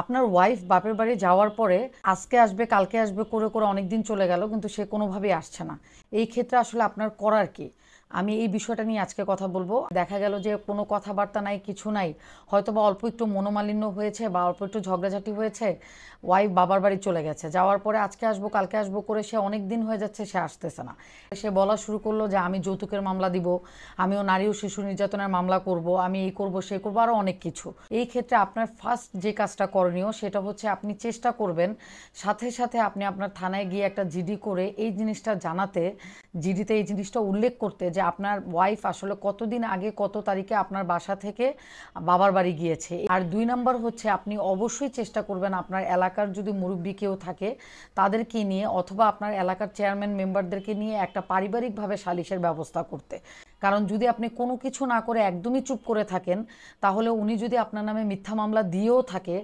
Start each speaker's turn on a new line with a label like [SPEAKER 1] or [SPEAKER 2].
[SPEAKER 1] আপনার ওয়াইফ বাপের বাড়ি যাওয়ার পরে আজকে আসবে কালকে আসবে করে করে অনেক দিন চলে গেল, কিন্তু সে কোনোভাবেই আসছে না। এই ক্ষেত্রে আসলে আপনার করার কি? আমি এই বিষয়টা নিয়ে আজকে কথা বলবো। দেখা গেল যে কোনো কথাবার্তা নাই, কিছু নাই, হয়তো বা অল্প একটু মনোমালিন্য হয়েছে বা অল্প একটু ঝগড়াঝাটি হয়েছে, ওয়াইফ বাবার বাড়ি চলে গেছে, যাওয়ার পরে আজকে আসবো কালকে আসবো করে সে অনেক দিন হয়ে যাচ্ছে, সে আসতেছে না। সে বলা শুরু করলো যে আমি যৌতুকের মামলা দিব, আমিও নারী ও শিশু নির্যাতনের মামলা করব, আমি এই করব সেই করবো, আরও অনেক কিছু। এই ক্ষেত্রে আপনার ফার্স্ট যে কাজটা করণীয় সেটা হচ্ছে আপনি চেষ্টা করবেন সাথে সাথে আপনি আপনার থানায় গিয়ে একটা জিডি করে এই জিনিসটা জানাতে, জিডিতে এই জিনিসটা উল্লেখ করতে যে আপনার ওয়াইফ আসলে কতদিন আগে কত তারিখে আপনার বাসা থেকে বাবার বাড়ি গিয়েছে। আর 2 নম্বর হচ্ছে আপনি অবশ্যই চেষ্টা করবেন আপনার এলাকার যদি মুরব্বি কেউ থাকে তাদেরকে নিয়ে, অথবা আপনার এলাকার চেয়ারম্যান মেম্বারদেরকে নিয়ে একটা পারিবারিকভাবে সালিশের ব্যবস্থা করতে। কারণ যদি আপনি কোনো কিছু না করে একদমই চুপ করে থাকেন, তাহলে উনি যদি আপনার নামে মিথ্যা মামলা দিয়েও থাকে